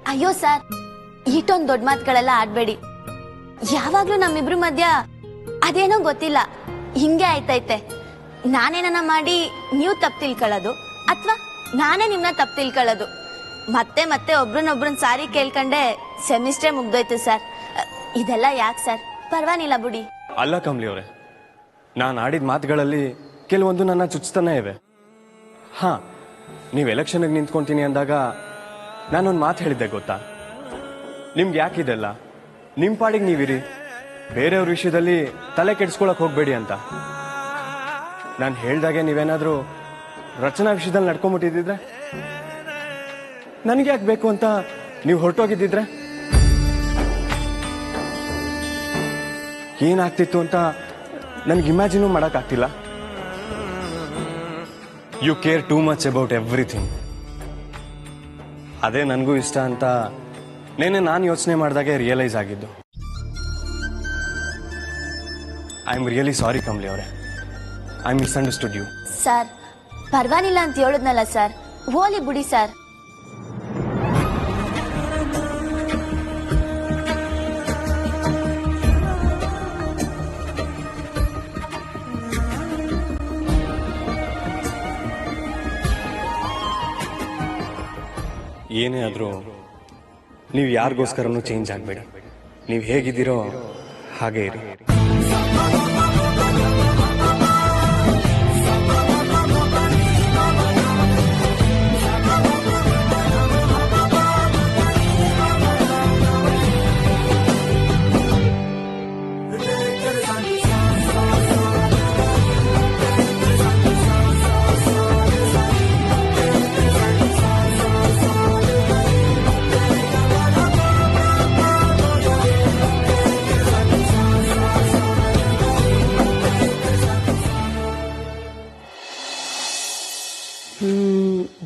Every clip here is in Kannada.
ಅಯ್ಯೋ ಸರ್, ಇಷ್ಟೊಂದು ದೊಡ್ಡ ಮಾತುಗಳೆಲ್ಲ ಆಡ್ಬೇಡಿ. ಯಾವಾಗ್ಲೂ ನಮ್ಮಿಬ್ರ ಮಧ್ಯ ಅದೇನೋ ಗೊತ್ತಿಲ್ಲ, ಹಿಂಗೆ ಆಯ್ತೈತೆ. ನಾನೇನ ಮಾಡಿ ನೀವು ತಪ್ಪು ತಿಳ್ಕೊಳ್ಳೋದು ಅಥವಾ ನಾನೇ ನಿಮ್ನ ತಪ್ಪು ತಿಳ್ಕೊಳ್ಳೋದು, ಮತ್ತೆ ಮತ್ತೆ ಒಬ್ರನ್ನೊಬ್ರನ್ನ ಸಾರಿ ಕೇಳ್ಕೊಂಡೆ ಸೆಮಿಸ್ಟ್ರೇ ಮುಗ್ದೋಯ್ತು ಸರ್. ಇದೆಲ್ಲ ಯಾಕೆ ಸರ್? ಪರವಾಗಿಲ್ಲ ಬಿಡಿ. ಅಲ್ಲ ಕಮಲಿ ಅವರೇ, ನಾನು ಆಡಿದ ಮಾತುಗಳಲ್ಲಿ ಕೆಲವೊಂದು ನನ್ನ ಚುಚ್ತಾನೆ ಇವೆ. ಹಾ, ನೀವು ಎಲೆಕ್ಷನ್ಗೆ ನಿಂತ್ಕೊಂತೀನಿ ಅಂದಾಗ ನಾನೊಂದು ಮಾತು ಹೇಳಿದ್ದೆ ಗೊತ್ತಾ? ನಿಮ್ಗೆ ಯಾಕಿದೆಲ್ಲ, ನಿಮ್ಮ ಪಾಡಿಗೆ ನೀವಿರಿ, ಬೇರೆಯವ್ರ ವಿಷಯದಲ್ಲಿ ತಲೆ ಕೆಡಿಸ್ಕೊಳಕ್ ಹೋಗ್ಬೇಡಿ ಅಂತ. ನಾನು ಹೇಳ್ದಾಗೆ ನೀವೇನಾದ್ರೂ ರಚನಾ ವಿಷಯದಲ್ಲಿ ನಡ್ಕೊಂಬಿಟ್ಟಿದ್ರೆ, ನನಗೆ ಯಾಕೆ ಬೇಕು ಅಂತ ನೀವು ಹೊರಟೋಗಿದ್ದಿದ್ರೆ ಏನಾಗ್ತಿತ್ತು ಅಂತ ನನಗೆ ಇಮ್ಯಾಜಿನೂ ಮಾಡೋಕ್ಕಾಗ್ತಿಲ್ಲ. You care too much about everything. ಅದೇ ನನಗೂ ಇಷ್ಟ ಅಂತ ನಾನು ಯೋಚನೆ ಮಾಡಿದಾಗೆ ರಿಯಲೈಸ್ ಆಗಿದ್ದು. I am really sorry Kamali ಅವರೇ, ಐ ಮಿಸ್ಅಂಡರ್ಸ್ಟುಡ್ ಯು. ಸರ್, ಪರವಾಗಿಲ್ಲ ಅಂತ ಹೇಳಿದ್ನಲ್ಲ ಸರ್, ಹೋಲಿ ಬಿಡಿ ಸರ್. ಏನೇ ಆದರೂ ನೀವು ಯಾರಿಗೋಸ್ಕರನೂ ಚೇಂಜ್ ಆಗಬೇಡಿ. ನೀವು ಹೇಗಿದ್ದೀರೋ ಹಾಗೇ ಇರಿ.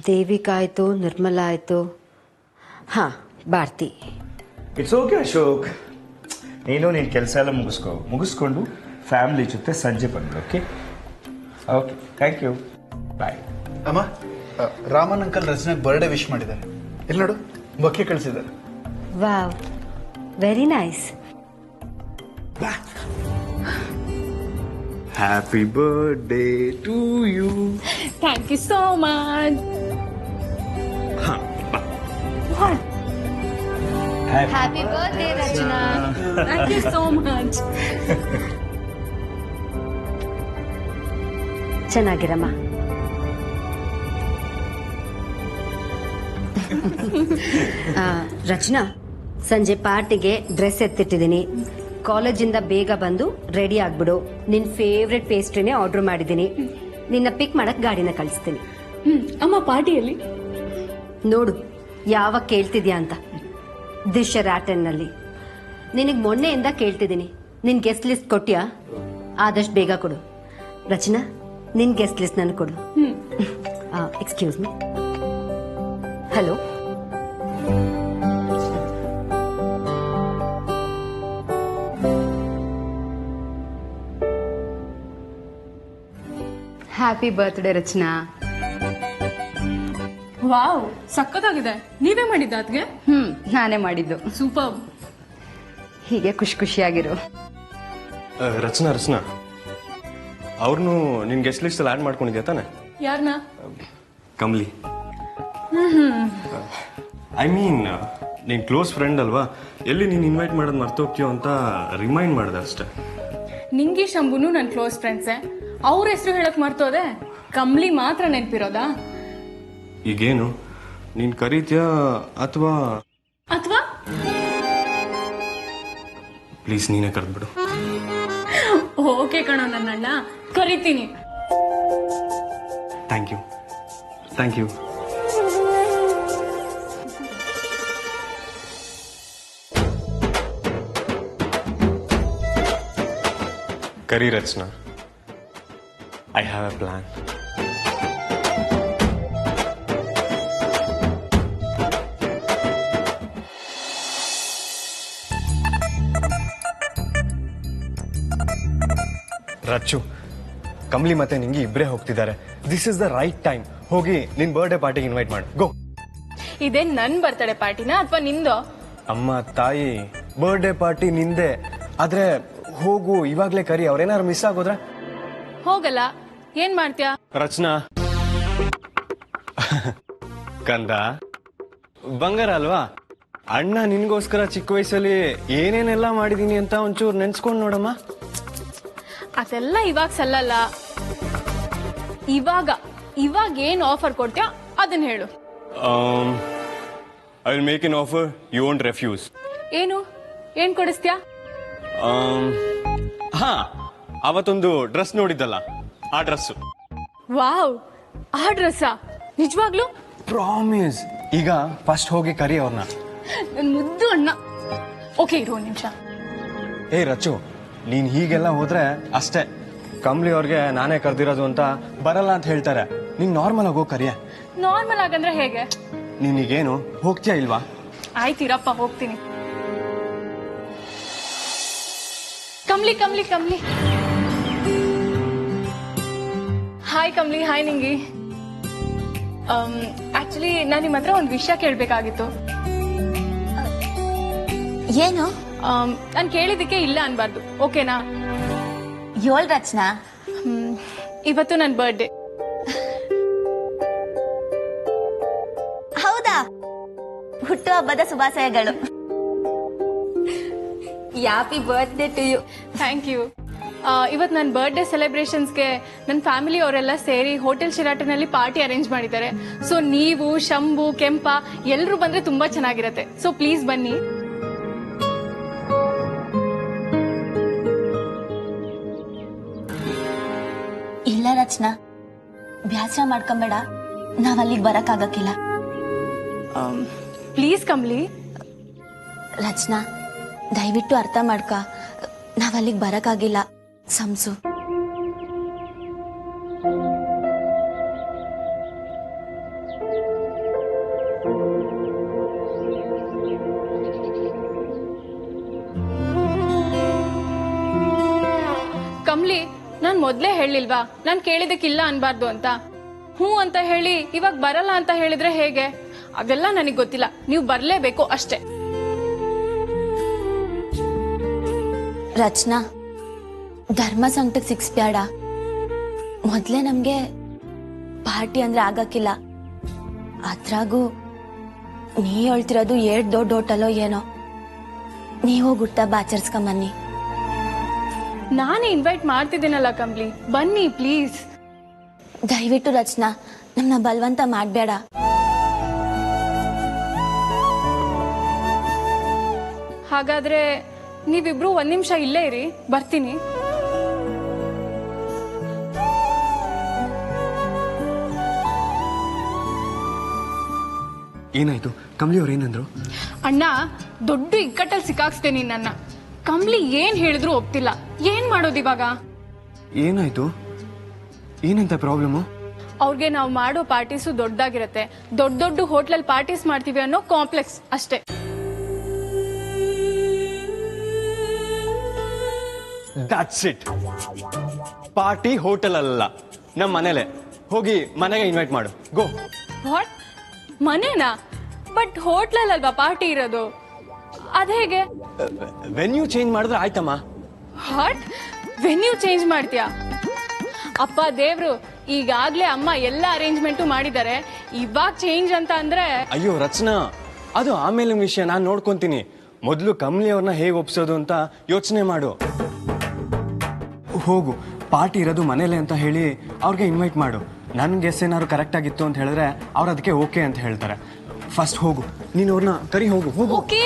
ದೇವಿಕಾ ಆಯಿತು, ನಿರ್ಮಲಾ ಆಯಿತು, ಹಾಂ ಭಾರತಿ. ಇಟ್ಸ್ ಓಕೆ ಅಶೋಕ್, ನೀನು ನಿನ್ನ ಕೆಲಸ ಎಲ್ಲ ಮುಗಿಸ್ಕೊಂಡು ಫ್ಯಾಮಿಲಿ ಜೊತೆ ಸಂಜೆ ಬಂದು. Okay okay, thank you, bye. ಅಮ್ಮ, ರಾಮನ್ ಅಂಕಲ್ ರಚನಾಗ್ ಬರ್ಡೇ ವಿಶ್ ಮಾಡಿದ್ದಾರೆ. ಇಲ್ಲಿ ನೋಡು, ಬೊಕ್ಕೆ ಕಳಿಸಿದ್ದಾರೆ. Wow, very nice. Happy birthday to you. Thank you so much. What? Happy birthday Rachana. Thank you so much. ಚೆನ್ನಾಗಿರಮ್ಮ. ರಚನಾ, ಸಂಜೆ ಪಾರ್ಟಿಗೆ ಡ್ರೆಸ್ ಎತ್ತಿಟ್ಟಿದ್ದೀನಿ. ಕಾಲೇಜಿಂದ ಬೇಗ ಬಂದು ರೆಡಿ ಆಗ್ಬಿಡು. ನಿನ್ನ ಫೇವ್ರೆಟ್ ಪೇಸ್ಟ್ರಿನೇ ಆರ್ಡರ್ ಮಾಡಿದ್ದೀನಿ. ನಿನ್ನ ಪಿಕ್ ಮಾಡಕ್ ಗಾಡಿನ ಕಳಿಸ್ತೀನಿ. ಅಮ್ಮ, ಪಾರ್ಟಿಯಲ್ಲಿ ನೋಡು ಯಾವಾಗ ಕೇಳ್ತಿದ್ಯಾ ಅಂತ. ದಿಶ್ ರ್ಯಾಟನ್ನಲ್ಲಿ ನಿನಗೆ ಮೊನ್ನೆಯಿಂದ ಕೇಳ್ತಿದ್ದೀನಿ. ನಿನ್ ಗೆಸ್ಟ್ ಲಿಸ್ಟ್ ಕೊಟ್ಯಾ? ಆದಷ್ಟು ಬೇಗ ಕೊಡು. ರಚನಾ, ನಿನ್ ಗೆಸ್ಟ್ ಲಿಸ್ಟ್ ನನಗೆ ಕೊಡು. Excuse me. Hello, happy birthday Rachana. Wow, ಸಕ್ಕತ್ತಾಗಿದೆ. ನೀವೇ ಮಾಡಿದ್ದ ಅದ್ಗೆ? ನಾನೇ ಮಾಡಿದ್ದು. ಸೂಪರ್. ಹೀಗೆ ಖುಷಿ ಖುಷಿಯಾಗಿರು. ರಚನಾ ಅವ್ರನ್ನು ನಿನ್ ಗೆಸ್ಟ್ ಲಿಸ್ಟ್ ಅಲ್ಲಿ ಆಡ್ ಮಾಡ್ಕೊಂಡಿದ್ಯಾ ತಾನೆ? ಯಾರನ್ನ? ಕಮಲಿ. ಐ ಮೀನ್ ನಿನ್ ಕ್ಲೋಸ್ ಫ್ರೆಂಡ್ ಅಲ್ವಾ, ಎಲ್ಲಿ ನೀನ್ ಇನ್ವೈಟ್ ಮಾಡೋದು ಮರ್ತೋಗ್ತೀಯೋ ಅಂತ ರಿಮೈಂಡ್ ಮಾಡ್ದೆ ಅಷ್ಟೇ. ನಿಂಗಿ ಶಂಭುನು ನನ್ನ ಕ್ಲೋಸ್ ಫ್ರೆಂಡ್ಸೇ. ಅವ್ರ ಹೆಸರು ಹೇಳಕ್ ಮರ್ತೋದೆ, ಕಮ್ಲಿ ಮಾತ್ರ ನೆನ್ಪಿರೋದಾ? ಈಗೇನು ನೀನ್ ಕರೀತ್ಯಾ ಅಥವಾ ಅಥವಾ ಪ್ಲೀಸ್ ನೀನೇ ಕರೆದ್ಬಿಡು. ಓಕೆ ಕಣೋ ನನ್ನಣ್ಣ, ಕರಿತೀನಿ. Thank you. ಕರಿ Rachana, I have a plan. Rachchu, Kamali ಮತ್ತೆ ನಿಂಗೆ ಇಬ್ಬರೇ ಹೋಗ್ತಿದ್ದಾರೆ. This is the right time. ಹೋಗಿ ನಿನ್ ಬರ್ಡೇ ಪಾರ್ಟಿಗೆ ಇನ್ವೈಟ್ ಮಾಡು. ಗೋ. ಇದೇನ್ ನನ್ ಬರ್ತಡೆ ಪಾರ್ಟಿನ ಅಥವಾ ನಿಂದೋ? ಅಮ್ಮ ತಾಯಿ, ಬರ್ಡೇ ಪಾರ್ಟಿ ನಿಂದೆ. ಆದ್ರೆ ಹೋಗು, ಇವಾಗ್ಲೇ ಕರಿ. ಅವ್ರೇನಾರು ಮಿಸ್ ಆಗೋದ್ರೆ ಹೋಗಲ್ಲ. ಏನ್ ಮಾಡ್ತೀಯಾ? ರಚನಾ ಕಂದ ಬಂಗಾರ ಅಲ್ವಾ, ಅಣ್ಣ ನಿನ್ಗೋಸ್ಕರ ಚಿಕ್ಕ ವಯಸ್ಸಲ್ಲಿ ಏನೇನೆಲ್ಲ ಮಾಡಿದೀನಿ ಅಂತ ಒಂಚೂರು ನೆನ್ಸ್ಕೊಂಡ್ ನೋಡಮ್ಮ. ಅದೆಲ್ಲ ಇವಾಗ ಸಲ್ಲಲ್ಲ. ಇವಾಗ ಏನ್ ಆಫರ್ ಕೊಡ್ತೀಯಾ ಅದನ್ನ ಹೇಳು. I will make an offer, you won't refuse. ಏನ್ ಕೊಡಿಸ್ತೀಯಾ? ಹಾ, ಅವತ್ತೊಂದು ಡ್ರೆಸ್ ನೋಡಿದ್ದಲ್ಲ, ಆ ಡ್ರೆಸ್ಸು. ವಾವ್, ಆ ಡ್ರೆಸ್ಸಾ? ನಿಜವಾಗ್ಲು? ಪ್ರಾಮಿಸ್. ಈಗ ಫಸ್ಟ್ ಹೋಗಿ ಕರಿ ಅವ್ರನ್ನ. ನನ್ ಮುದ್ದು ಅಣ್ಣ. ಓಕೆ, ಇರು ಒಂದ್ ನಿಮಿಷ. ಏ ರಚು, ನೀನ್ ಹೀಗೆಲ್ಲ ಹೋದ್ರೆ ಅಷ್ಟೇ, ಕಮ್ಲಿ ಅವ್ರಿಗೆ ನಾನೇ ಕರ್ದಿರೋದು ಅಂತ ಬರಲ್ಲ ಅಂತ ಹೇಳ್ತಾರೆ. ನೀನ್ ನಾರ್ಮಲ್ ಆಗಿ ಹೋಗಿ ಕರಿಯ. ನಾರ್ಮಲ್ ಆಗಂದ್ರೆ ಹೇಗೆ? ನಿನಗೇನು ಹೋಗ್ತೀಯಾ ಇಲ್ವಾ? ಆಯ್ತಿರಪ್ಪ, ಹೋಗ್ತೀನಿ. Kamali Kamali Kamali. Hi Kamali. Hi ನಿಂಗಿ. Actually ನಾನು ನಿಮ್ಮ ಹತ್ರ ಒಂದು ವಿಷಯ ಕೇಳಬೇಕಾಗಿತ್ತು. ಏನು? ನಾನು ಕೇಳಿದಕ್ಕೆ ಇಲ್ಲ ಅನ್ಬಾರ್ದು, ಓಕೆನಾ? ಯೋಳ್ ರಚನಾ. ಇವತ್ತು ನನ್ನ ಬರ್ಡೇ. ಹೌದಾ? ಹುಟ್ಟು ಹಬ್ಬದ ಶುಭಾಶಯಗಳು. Happy birthday to you. Thank you. ಇವತ್ತು ನನ್ನ ಬರ್ಡೇ ಸೆಲೆಬ್ರೇಷನ್ಸ್ಗೆ ನನ್ನ ಫ್ಯಾಮಿಲಿ ಅವರೆಲ್ಲ ಸೇರಿ ಹೋಟೆಲ್ ಶಿರಾಟನಲ್ಲಿ ಪಾರ್ಟಿ ಅರೇಂಜ್ ಮಾಡಿದ್ದಾರೆ. ಸೊ ನೀವು, ಶಂಭು, ಕೆಂಪ ಎಲ್ಲರೂ ಬಂದ್ರೆ ತುಂಬಾ ಚೆನ್ನಾಗಿರತ್ತೆ. ಸೊ ಪ್ಲೀಸ್ ಬನ್ನಿ. ಇಲ್ಲ ರಚನಾ, ಬ್ಯಾಸರ ಮಾಡ್ಕೊಂಬೇಡ, ನಾವ್ ಅಲ್ಲಿಗೆ ಬರಕ್ಕಾಗಕ್ಕಿಲ್ಲ. ಪ್ಲೀಸ್ ಕಮ್ಲಿ. ರಚನಾ, ದಯವಿಟ್ಟು ಅರ್ಥ ಮಾಡ್ಕ, ನಾವ್ ಅಲ್ಲಿಗೆ ಬರಕ್ಕಾಗಿಲ್ಲ. ಸಂಸು. ಕಮ್ಲಿ, ನಾನ್ ಮೊದ್ಲೇ ಹೇಳಿಲ್ವಾ ನಾನ್ ಕೇಳಿದಕ್ಕಿಲ್ಲ ಅನ್ಬಾರ್ದು ಅಂತ? ಹ್ಞೂ ಅಂತ ಹೇಳಿ ಇವಾಗ ಬರಲ್ಲ ಅಂತ ಹೇಳಿದ್ರೆ ಹೇಗೆ? ಅದೆಲ್ಲ ನನಗ್ ಗೊತ್ತಿಲ್ಲ, ನೀವು ಬರ್ಲೇಬೇಕು ಅಷ್ಟೇ. ರಚನಾ, ಧರ್ಮ ಸಂಕಟಕ್ಕೆ ಸಿಕ್ಸ್ಬ್ಯಾಡ. ಮೊದ್ಲೇ ನಮ್ಗೆ ಪಾರ್ಟಿ ಅಂದ್ರೆ ಆಗಕ್ಕಿಲ್ಲ. ಅದ್ರಾಗೂ ನೀ ಹೇಳ್ತಿರೋದು ಏಟ್ ದೊಡ್ಡ ಹೋಟೆಲೋ ಏನೋ. ನೀವು ಹುಟ್ಟಹಬ್ಬ ಆಚರಿಸ್ಕೊಂಬನ್ನಿ. ನಾನೇ ಇನ್ವೈಟ್ ಮಾಡ್ತಿದ್ದೀನಲ್ಲ ಕಮ್ಲಿ, ಬನ್ನಿ ಪ್ಲೀಸ್. ದಯವಿಟ್ಟು ರಚನಾ, ನಮ್ನ ಬಲವಂತ ಮಾಡ್ಬೇಡ. ಹಾಗಾದ್ರೆ ನೀವಿಬ್ರು ಒಂದ್ ನಿಮಿಷ ಇಲ್ಲೇ ಇರಿ, ಬರ್ತೀನಿ. ಏನಾಯ್ತು? ಕಮ್ಲಿ ಅವ್ರು ಏನಂದ್ರು? ಅಣ್ಣ, ದೊಡ್ಡ ಇಕ್ಕಟ್ಟಲ್ಲಿ ಸಿಕ್ಕಾಕ್ಸ್ತೀನಿ ನನ್ನ. ಕಮ್ಲಿ ಏನ್ ಹೇಳಿದ್ರು ಒಪ್ತಿಲ್ಲ. ಏನ್ ಮಾಡೋದು ಇವಾಗ? ಏನಾಯ್ತು? ಏನಂತ ಪ್ರಾಬ್ಲಮ್? ಅವ್ರಿಗೆ ನಾವು ಮಾಡೋ ಪಾರ್ಟೀಸು ದೊಡ್ಡದಾಗಿರತ್ತೆ. ದೊಡ್ಡ ದೊಡ್ಡ ಹೋಟ್ಲಲ್ಲಿ ಪಾರ್ಟೀಸ್ ಮಾಡ್ತೀವಿ ಅನ್ನೋ ಕಾಂಪ್ಲೆಕ್ಸ್ ಅಷ್ಟೇ. That's it. ಪಾರ್ಟಿ ಹೋಟೆಲ್ ಅಲ್ಲ, ನಮ್ಮ ಮನೇಲೆ. ಹೋಗಿ ಮನೆಗೆ ಇನ್ವೈಟ್ ಮಾಡು, ಗೋ. ವಾಟ್? ಮನೇನಾ? ಬಟ್ ಹೋಟ್ಲಲ್ವಾ ಪಾರ್ಟಿ ಇರೋದು, ಅದೇಗೆ? ವೆನ್ಯೂ ಚೇಂಜ್ ಮಾಡಿದ್ರೆ ಆಯ್ತಮ್ಮ. ವಾಟ್? ವೆನ್ಯೂ ಚೇಂಜ್ ಮಾಡ್ತೀಯಾ? ಅಪ್ಪ ದೇವ್ರು, ಈಗಾಗ್ಲೇ ಅಮ್ಮ ಎಲ್ಲ ಅರೇಂಜ್ಮೆಂಟು ಮಾಡಿದ್ದಾರೆ. ಇವಾಗ ಚೇಂಜ್ ಅಂತ ಅಂದ್ರೆ? ಅಯ್ಯೋ ರಚನಾ, ಅದು ಆಮೇಲೆ ವಿಷಯ, ನಾನು ನೋಡ್ಕೊಂತೀನಿ. ಮೊದಲು ಕಮ್ಲಿ ಅವ್ರನ್ನ ಹೇಗೆ ಒಪ್ಸೋದು ಅಂತ ಯೋಚನೆ ಮಾಡು. ಹೋಗು, ಪಾರ್ಟಿ ಇರೋದು ಮನೇಲೆ ಅಂತ ಹೇಳಿ ಅವ್ರಿಗೆ ಇನ್ವೈಟ್ ಮಾಡು. ನನ್ನ ಗೆಸ್ ಏನಾದ್ರು ಕರೆಕ್ಟ್ ಆಗಿತ್ತು ಅಂತ ಹೇಳಿದ್ರೆ ಅವ್ರು ಅದಕ್ಕೆ ಓಕೆ ಅಂತ ಹೇಳ್ತಾರೆ. ಫಸ್ಟ್ ಹೋಗು, ನೀನು ಅವ್ರನ್ನ ಕರಿ. ಹೋಗು ಹೋಗು. ಓಕೆ.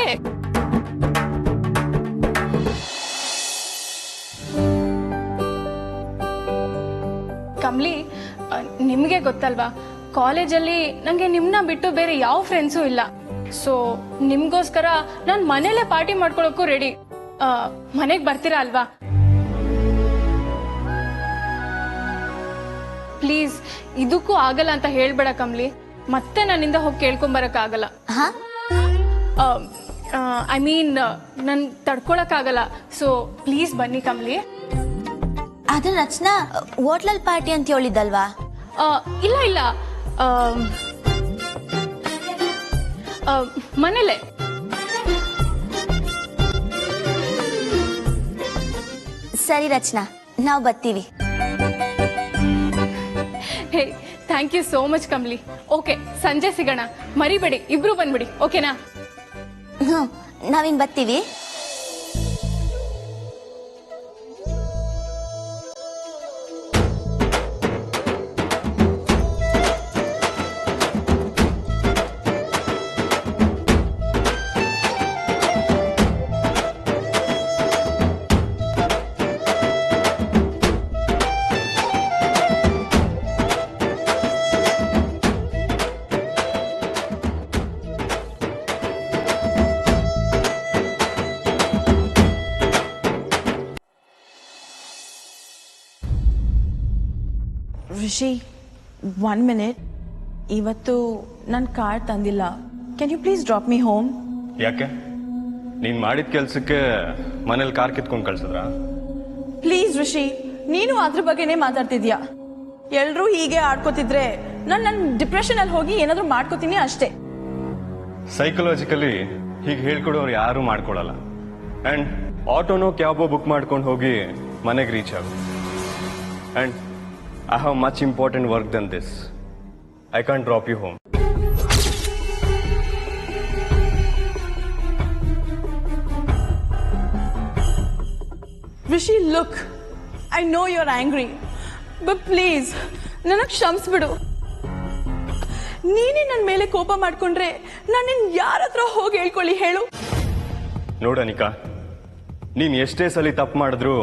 ಕಮ್ಲಿ, ನಿಮ್ಗೆ ಗೊತ್ತಲ್ವಾ, ಕಾಲೇಜಲ್ಲಿ ನಂಗೆ ನಿಮ್ನ ಬಿಟ್ಟು ಬೇರೆ ಯಾವ ಫ್ರೆಂಡ್ಸು ಇಲ್ಲ. ಸೊ ನಿಮ್ಗೋಸ್ಕರ ನಾನ್ ಮನೇಲೆ ಪಾರ್ಟಿ ಮಾಡ್ಕೊಳಕ್ಕೂ ರೆಡಿ. ಮನೆಗ್ ಬರ್ತೀರಾ ಅಲ್ವಾ? ಪ್ಲೀಸ್, ಇದಕ್ಕೂ ಆಗಲ್ಲ ಅಂತ ಹೇಳ್ಬೇಡ ಕಮ್ಲಿ. ಮತ್ತೆ ನನ್ನಿಂದ ಹೋಗಿ ಕೇಳ್ಕೊಂಬರಕ್ ಆಗಲ್ಲ. ಐ ಮೀನ್, ನನ್ ತಡ್ಕೊಳಕ್ ಆಗಲ್ಲ. ಸೊ ಪ್ಲೀಸ್ ಬನ್ನಿ ಕಮ್ಲಿ. ಅದ್ರ ರಚನಾ, ಹೋಟ್ಲಲ್ ಪಾರ್ಟಿ ಅಂತ ಹೇಳಿದಲ್ವಾ? ಇಲ್ಲ ಇಲ್ಲ, ಮನೇಲೆ. ಸರಿ ರಚನಾ, ನಾವು ಬರ್ತೀವಿ. Hey thank you so much Kamli. Okay, ಸಂಜೆ ಸಿಗೋಣ, ಮರಿಬೇಡಿ, ಇಬ್ರು ಬಂದ್ಬಿಡಿ, ಓಕೆನಾ? ಹ್ಞೂ, ನಾವಿನ್ ಬರ್ತೀವಿ. ರಿಷಿ, 1 minute. ಇವತ್ತು ನನ್ನ ಕಾರ್ ತಂದಿಲ್ಲ. Can you please drop me home? ಯಾಕೆ ನೀನ್ ಮಾಡಿದ ಕೆಲ್ಸಕ್ಕೆ ಮನೇಲಿ ಕಾರ್ ಕಿತ್ಕೊಂಡು ಕಳ್ಸಿದ್ರಾ? ಪ್ಲೀಸ್ ರಿಷಿ, ನೀನು ಅದ್ರ ಬಗ್ಗೆನೇ ಮಾತಾಡ್ತಿದ್ಯಾ. ಎಲ್ರೂ ಹೀಗೆ ಆಡ್ಕೋತಿದ್ರೆ ನನ್ನ ಡಿಪ್ರೆಷನ್ ಅಲ್ಲಿ ಹೋಗಿ ಏನಾದ್ರೂ ಮಾಡ್ಕೋತೀನಿ ಅಷ್ಟೇ. ಸೈಕಲಾಜಿಕಲಿ ಹೀಗೆ ಹೇಳ್ಕೊಡೋರು ಯಾರು ಮಾಡ್ಕೊಳಲ್ಲ. ಅಂಡ್ ಆಟೋನೋ ಕ್ಯಾಬೋ ಬುಕ್ ಮಾಡ್ಕೊಂಡು ಹೋಗಿ ಮನೆಗೆ ರೀಚ್ ಆಗು. And I have much important work than this. I can't drop you home. Rishi, look, I know you are angry, but please ನನಗೆ ಕ್ಷಮಿಸ್ಬಿಡು. ನೀನೇ ನನ್ನ ಮೇಲೆ ಕೋಪ ಮಾಡ್ಕೊಂಡ್ರೆ ನಾನು ಯಾರ ಹತ್ರ ಹೋಗಿ ಹೇಳ್ಕೊಳ್ಳಿ ಹೇಳು? ನೋಡು ಅನಿಕಾ, ನೀನ್ ಎಷ್ಟೇ ಸಲ ತಪ್ಪು ಮಾಡಿದ್ರು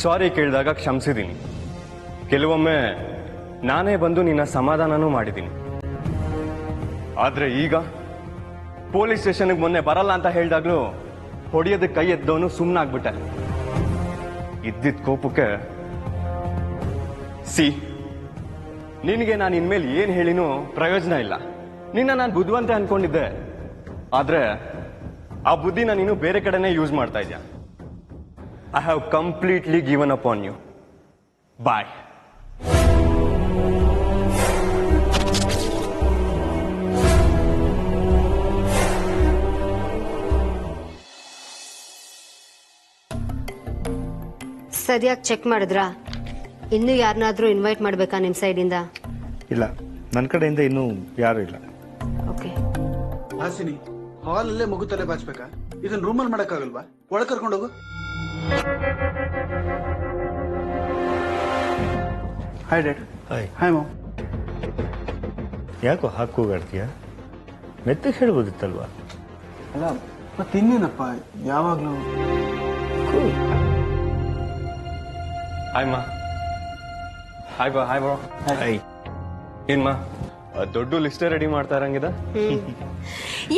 ಸಾರಿ ಕೇಳಿದಾಗ ಕ್ಷಮಿಸಿದ್ದೀನಿ. ಕೆಲವೊಮ್ಮೆ ನಾನೇ ಬಂದು ನಿನ್ನ ಸಮಾಧಾನನೂ ಮಾಡಿದ್ದೀನಿ. ಆದ್ರೆ ಈಗ ಪೊಲೀಸ್ ಸ್ಟೇಷನ್ಗೆ ಮೊನ್ನೆ ಬರಲ್ಲ ಅಂತ ಹೇಳಿದಾಗ್ಲೂ ಹೊಡೆಯೋದಕ್ಕೆ ಕೈ ಎದ್ದವನು ಸುಮ್ಮನಾಗ್ಬಿಟ್ಟೆ. ಇದ್ದಿದ್ದ ಕೋಪಕ್ಕೆ ನಿನಗೆ ನಾನು ಇನ್ಮೇಲೆ ಏನ್ ಹೇಳಿನೂ ಪ್ರಯೋಜನ ಇಲ್ಲ. ನಿನ್ನ ನಾನು ಬುದ್ಧಿವಂತೆ ಅನ್ಕೊಂಡಿದ್ದೆ, ಆದ್ರೆ ಆ ಬುದ್ಧಿನ ನೀನು ಬೇರೆ ಕಡೆನೇ ಯೂಸ್ ಮಾಡ್ತಾ ಇದ್ಯಾ. I have completely given up on you. Bye. ಸರಿಯಾಗಿ ಚೆಕ್ ಮಾಡಿದ್ರಾ? ಇನ್ನೂ ಯಾರನ್ನಾದ್ರೂ ಇನ್ವೈಟ್ ಮಾಡ್ಬೇಕಾ ನಿಮ್ ಸೈಡಿಂದ? ಇಲ್ಲ, ನನ್ನ ಕಡೆಯಿಂದ ಇನ್ನೂ ಯಾರು ಇಲ್ಲ. ಓಕೆ. ಹಾಸಿನಿ, ಹಾಲಲ್ಲೇ ಮಗು ತಲೆ ಬಾಚ್ಬೇಕಾ? ಇದನ್ನ ರೂಮಲ್ಲಿ ಮಾಡಕ್ಕಾಗಲ್ವಾ? ಒಳಗೆ ಕರ್ಕೊಂಡೋಗು. Hi dad. Hi. Hi mom. ಯಾಕೋ ಹಾಕೋಗಾಡ್ತೀಯ? ಮೆತ್ತಗೆ ಹೇಳ್ಬೋದಿತ್ತಲ್ವಾ? ಅಲ್ಲ, ಮತ್ತಿನ್ನೇನಪ್ಪ ಯಾವಾಗ್ಲೂ. ಹಾಯ್ ಮಾ. ಹಾಯ್ ಬಾ. Hi bro. ಹಾಯ್. ಏನ್ಮಾ ದೊಡ್ಡ ಲಿಸ್ಟೇ ರೆಡಿ ಮಾಡ್ತಾ ಇರಂಗಿದ?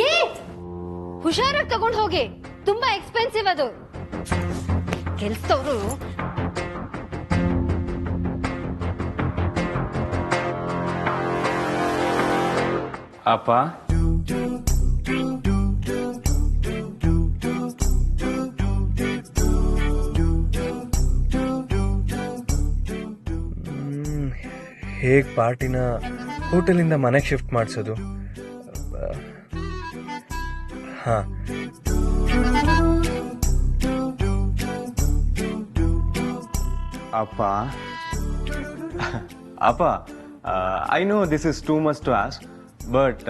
ಏ, ಹುಷಾರಾಗಿ ತಗೊಂಡ್ ಹೋಗಿ, ತುಂಬಾ ಎಕ್ಸ್ಪೆನ್ಸಿವ್ ಅದು. ಕೆಲ್ಸದವ್ರು ಅಪ್ಪ, ಹೇಗ್ ಪಾರ್ಟಿನ ಹೋಟೆಲಿಂದ ಮನೆಗೆ ಶಿಫ್ಟ್ ಮಾಡಿಸೋದು? ಹಾ, ಅಪ್ಪ ಅಪ್ಪ, I know this is too much to ask, but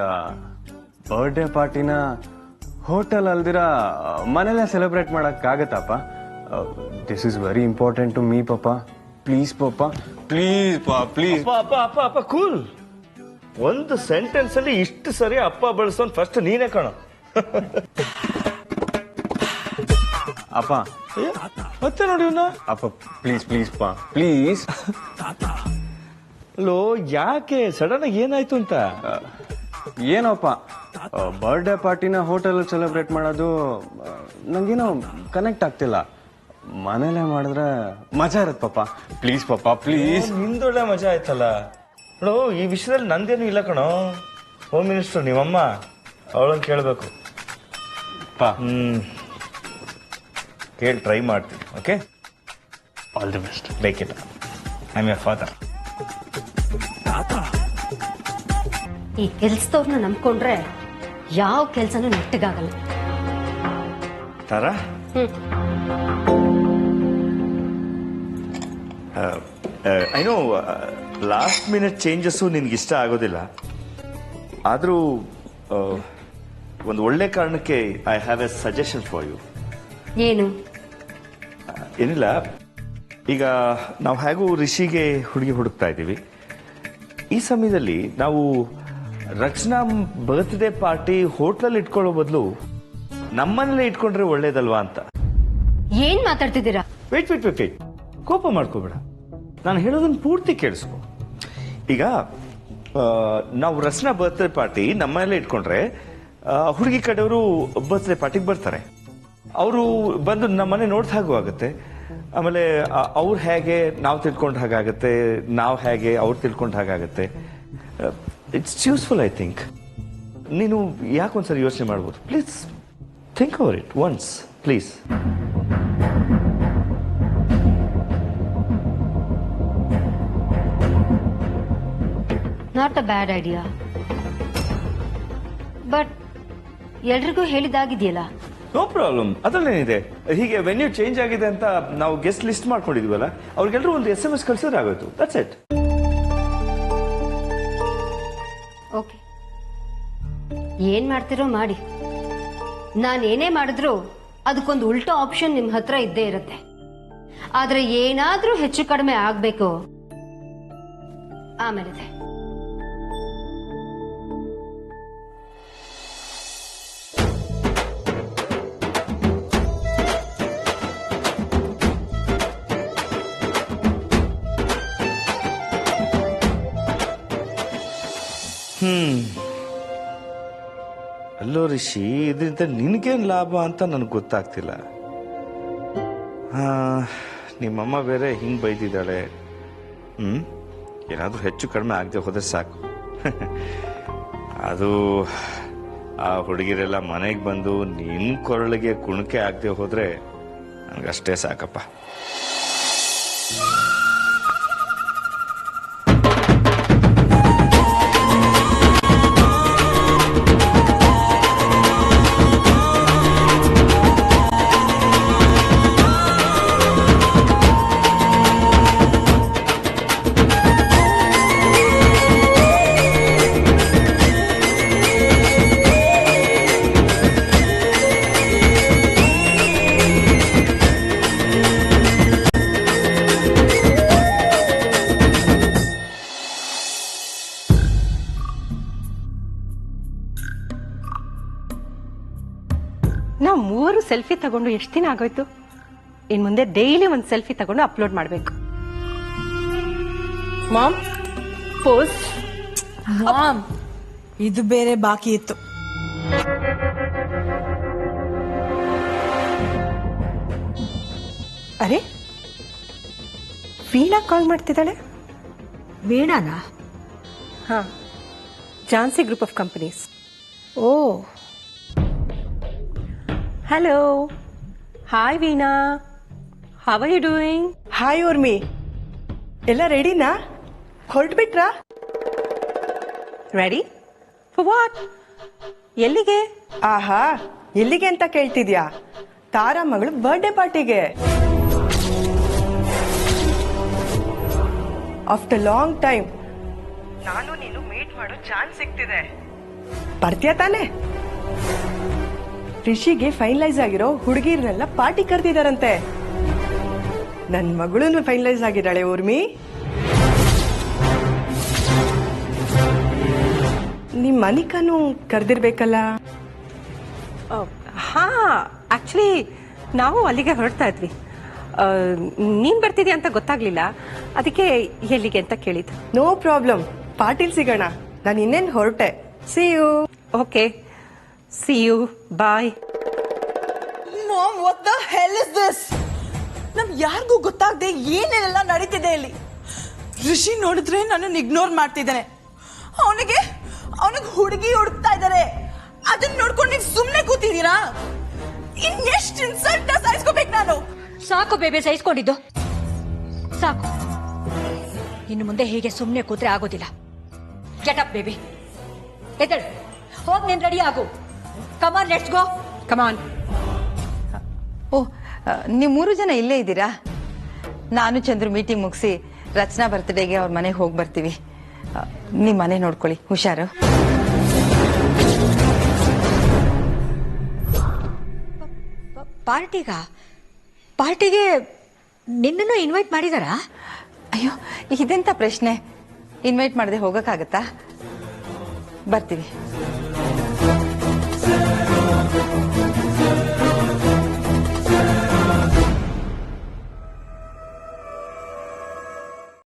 birthday ಪಾರ್ಟಿನ ಹೋಟೆಲ್ ಅಲ್ದಿರ ಮನೇಲೆ ಸೆಲೆಬ್ರೇಟ್ ಮಾಡಕ್ಕಾಗತ್ತಪ್ಪ? This is very important to me ಪಾಪ. ಪ್ಲೀಸ್ ಪಾಪ, ಪ್ಲೀಸ್ ಪಾ, ಪ್ಲೀಸ್. ಅಪ್ಪ ಅಪ್ಪ ಅಪ್ಪ ಕೂಲ್. ಒಂದು ಸೆಂಟೆನ್ಸ್ ಅಲ್ಲಿ ಇಷ್ಟು ಸರಿ ಅಪ್ಪ ಬಳಸೋನ್ ಫಸ್ಟ್ ನೀನೇ ಕಾಣೋ. ಅಪ್ಪ ಮತ್ತೆ ನೋಡಿ ಅಪ್ಪ, ಪ್ಲೀಸ್ ಪ್ಲೀಸ್ ಪಾ, ಪ್ಲೀಸ್. ಅಲ್ಲೋ, ಯಾಕೆ ಸಡನ್ ಆಗಿ ಏನಾಯ್ತು ಅಂತ? ಏನೋಪ್ಪ, ಬರ್ಡೇ ಪಾರ್ಟಿನ ಹೋಟೆಲ್ ಸೆಲೆಬ್ರೇಟ್ ಮಾಡೋದು ನಂಗೇನೋ ಕನೆಕ್ಟ್ ಆಗ್ತಿಲ್ಲ. ಮನೇಲೆ ಮಾಡಿದ್ರೆ ಮಜಾ ಇರತ್ ಪಾಪ. ಪ್ಲೀಸ್ ಪಾಪ, ಪ್ಲೀಸ್. ನಿಂದೊಳ್ಳೆ ಮಜಾ ಆಯ್ತಲ್ಲ. ನೋಡು, ಈ ವಿಷಯದಲ್ಲಿ ನಂದೇನು ಇಲ್ಲ ಕಣೋ. ಹೋಮ್ ಮಿನಿಸ್ಟರ್ ನಿಮ್ಮಮ್ಮ, ಅವಳನ್ನ ಕೇಳಬೇಕು. ಕೇಳಿ ಟ್ರೈ ಮಾಡ್ತೀನಿ. Okay, all the best. ಬೇಕಿಲ್ಲ, ಐ ಆಮ್ ಯರ್ ಫಾದರ್. ಈ ಕೆಲ್ಸದವ್ರನ್ನ ನಂಬ್ಕೊಂಡ್ರೆ ಯಾವ ಕೆಲಸನೂ ನೆಟ್ಟಗಾಗಲ್ಲ. Tara, I know last minute changes ನಿನ್ಗೆ ಇಷ್ಟ ಆಗೋದಿಲ್ಲ, ಆದರೂ ಒಂದು ಒಳ್ಳೆ ಕಾರಣಕ್ಕೆ I have a suggestion for you. ಏನು? ಏನಿಲ್ಲ, ಈಗ ನಾವು ಹೇಗೂ ರಿಷಿಗೆ ಹುಡುಗಿ ಹುಡುಕ್ತಾ ಇದ್ದೀವಿ. ಈ ಸಮಯದಲ್ಲಿ ನಾವು ರಚನಾ ಬರ್ತ್ಡೇ ಪಾರ್ಟಿ ಹೋಟ್ಲಲ್ಲಿ ಇಟ್ಕೊಳ್ಳೋ ಬದಲು ನಮ್ಮನೇಲೆ ಇಟ್ಕೊಂಡ್ರೆ ಒಳ್ಳೇದಲ್ವಾ ಅಂತ. ಏನ್ ಮಾತಾಡ್ತಿದ್ದೀರಾ? ವೇಟ್ ವೇಟ್ ವೇಟ್ ವೇಟ್ ಕೋಪ ಮಾಡ್ಕೋಬೇಡ, ನಾನು ಹೇಳೋದನ್ನ ಪೂರ್ತಿ ಕೇಳಿಸ್ಕೊ. ಈಗ ನಾವು ರಚನಾ ಬರ್ತ್ಡೇ ಪಾರ್ಟಿ ನಮ್ಮನೇಲೆ ಇಟ್ಕೊಂಡ್ರೆ ಹುಡುಗಿ ಕಡೆಯವರು ಬರ್ತ್ಡೇ ಪಾರ್ಟಿಗೆ ಬರ್ತಾರೆ. ಅವರು ಬಂದು ನಮ್ಮನೆ ನೋಡ್ದ ಹಾಗೂ ಆಗುತ್ತೆ. ಆಮೇಲೆ ಅವ್ರು ಹೇಗೆ ನಾವು ತಿಳ್ಕೊಂಡ ಹಾಗಾಗತ್ತೆ, ನಾವು ಹೇಗೆ ಅವ್ರು ತಿಳ್ಕೊಂಡ ಹಾಗಾಗತ್ತೆ. It's useful I think. ನೀನು ಯಾಕೊಂದ್ಸರಿ ಯೋಚನೆ ಮಾಡ್ಬೋದು. Please think over it once please. Not a bad idea, but ಎಲ್ರಿಗೂ ಹೇಳಿದಾಗಿದೆಯಲ್ಲ. No problem, ಅದರಲ್ಲೇನಿದೆ. ಹೀಗೆ ವೆನ್ಯೂ ಚೇಂಜ್ ಆಗಿದೆ ಅಂತ ನಾವು ಗೆಸ್ಟ್ ಲಿಸ್ಟ್ ಮಾಡ್ಕೊಂಡಿದ್ವಲ್ಲ, ಅವ್ರಿಗೆಲ್ಲರೂ ಒಂದು SMS ಕಳ್ಸಿದ್ರೆ ಆಗೋಯ್ತು. That's it. ಓಕೆ, ಏನ್ ಮಾಡ್ತಿರೋ ಮಾಡಿ. ನಾನು ಏನೇ ಮಾಡಿದ್ರು ಅದಕ್ಕೊಂದು ಉಲ್ಟಾ ಆಪ್ಷನ್ ನಿಮ್ ಹತ್ರ ಇದ್ದೇ ಇರುತ್ತೆ. ಆದ್ರೆ ಏನಾದ್ರೂ ಹೆಚ್ಚು ಕಡಿಮೆ ಆಗ್ಬೇಕು ಆಮೇಲೆ. ಅಲ್ಲೋ ರಿಷಿ, ಇದರಿಂದ ನಿನಗೇನು ಲಾಭ ಅಂತ ನನಗೆ ಗೊತ್ತಾಗ್ತಿಲ್ಲ. ನಿಮ್ಮಮ್ಮ ಬೇರೆ ಹಿಂಗೆ ಬೈದಿದ್ದಾಳೆ. ಏನಾದರೂ ಹೆಚ್ಚು ಕಡಿಮೆ ಆಗದೆ ಹೋದ್ರೆ ಸಾಕು. ಅದು ಆ ಹುಡುಗಿರೆಲ್ಲ ಮನೆಗೆ ಬಂದು ನಿನ್ನ ಕೊರಳಿಗೆ ಕುಣಿಕೆ ಆಗದೆ ಹೋದ್ರೆ ನನಗಷ್ಟೇ ಸಾಕಪ್ಪ. ನಾವು ಮೂವರು ಸೆಲ್ಫಿ ತಗೊಂಡು ಎಷ್ಟು ದಿನ ಆಗೋಯ್ತು. ಇನ್ ಮುಂದೆ ಡೈಲಿ ಒಂದು ಸೆಲ್ಫಿ ತಗೊಂಡು ಅಪ್ಲೋಡ್ ಮಾಡಬೇಕು. Ma'am post. ಮಾಮ್ ಇದು ಬೇರೆ ಬಾಕಿ ಇತ್ತು. ಅರೆ, ವೀಣಾ ಕಾಲ್ ಮಾಡ್ತಿದ್ದಾಳೆ. ವೀಣಾನಾ? ಹಾ, Jhansi group of companies. Oh, hello, hi Veena, how are you doing? Hi Urmi, ಎಲ್ಲ ರೆಡಿನಾ? ಹೊರಟ್ಬಿಟ್ರಾ? Ready for what? ಎಲ್ಲಿಗೆ? ಆಹಾ, ಎಲ್ಲಿಗೆ ಅಂತ ಕೇಳ್ತಿದ್ಯಾ? ತಾರಾ ಮಗಳು ಬರ್ಡೇ ಪಾರ್ಟಿಗೆ. ಆಫ್ಟರ್ ಲಾಂಗ್ ಟೈಮ್ ನಾನು ನೀನು ಮೀಟ್ ಮಾಡೋ ಚಾನ್ಸ್ ಸಿಗ್ತಿದೆ. ಬರ್ತೀಯ ತಾನೆ? ರಿಷಿಗೆ ಫೈನಲೈಸ್ ಆಗಿರೋ ಹುಡುಗಿರನ್ನೆಲ್ಲ ಪಾರ್ಟಿ ಕರೆದಿದ್ದಾರಂತೆ. ನನ್ನ ಮಗಳು ಫೈನಲೈಸ್ ಆಗಿದ್ದಾಳೆ ಊರ್ಮಿ. ನಿಮ್ ಮನಿಕಾನು ಕರೆದಿರ್ಬೇಕಲ್ಲ? ಹಾ, ಆಕ್ಚುಲಿ ನಾವು ಅಲ್ಲಿಗೆ ಹೊರಡ್ತಾ ಇದ್ವಿ. ನೀನ್ ಬರ್ತಿದ್ಯಾ ಅಂತ ಗೊತ್ತಾಗ್ಲಿಲ್ಲ, ಅದಕ್ಕೆ ಎಲ್ಲಿಗೆ ಅಂತ ಕೇಳಿದ್ದು. ನೋ ಪ್ರಾಬ್ಲಮ್, ಪಾರ್ಟಿಲ್ ಸಿಗೋಣ. ನಾನು ಇನ್ನೇನು ಹೊರಟೆ. See you. Okay, see you, bye. Mom, what the hell is this? ನಮ್ ಯಾರಿಗೂ ಗೊತ್ತಾಗದೆ ಏನೇನೆಲ್ಲ ನಡೀತಿದೆ ಇಲ್ಲಿ. ಋಷಿ ನೋಡಿದ್ರೆ ನನ್ನನ್ನು ಇಗ್ನೋರ್ ಮಾಡ್ತಿದ್ದಾನೆ. ಅವನಿಗೆ ಹುಡುಗಿ ಹುಡುಕ್ತಾ ಇದ್ದಾರೆ. ಅದನ್ನ ನೋಡ್ಕೊಂಡು ನೀವು ಸುಮ್ಮನೆ ಕೂತಿದ್ದೀರಾ? ಇನ್ನೆಷ್ಟು ಇನ್ಸಲ್ಟ್ ಸಹಿಸ್ಕೋಬೇಕು ನಾನು? ಸಾಕು ಬೇಬಿ, ಸಹಿಸ್ಕೊಂಡಿದ್ದು ಸಾಕು. ಇನ್ನು ಮುಂದೆ ಹೀಗೆ ಸುಮ್ಮನೆ ಕೂತ್ರೆ ಆಗೋದಿಲ್ಲ. ಗೆಟ್ ಅಪ್ ಬೇಬಿ, ಎದ್ದೇಳು, ಹೋಗ್ ನೀನ್ ರೆಡಿ ಆಗು. ಕಮಾನ್, ಲೆಟ್ಸ್ ಗೋ. ಕಮಾನ್. ಓ, ನೀವು 3 ಜನ ಇಲ್ಲೇ ಇದ್ದೀರಾ? ನಾನು ಚಂದ್ರು ಮೀಟಿಂಗ್ ಮುಗಿಸಿ ರಚನಾ ಬರ್ತ್ಡೇಗೆ ಅವ್ರ ಮನೆಗೆ ಹೋಗಿ ಬರ್ತೀವಿ. ನಿಮ್ಮ ಮನೆ ನೋಡ್ಕೊಳ್ಳಿ, ಹುಷಾರು. ಪಾರ್ಟಿಗೆ ನಿನ್ನನ್ನು ಇನ್ವೈಟ್ ಮಾಡಿದಾರಾ? ಅಯ್ಯೋ, ಇದೆಂತ ಪ್ರಶ್ನೆ? ಇನ್ವೈಟ್ ಮಾಡದೆ ಹೋಗಕ್ಕಾಗತ್ತಾ? ಬರ್ತೀವಿ.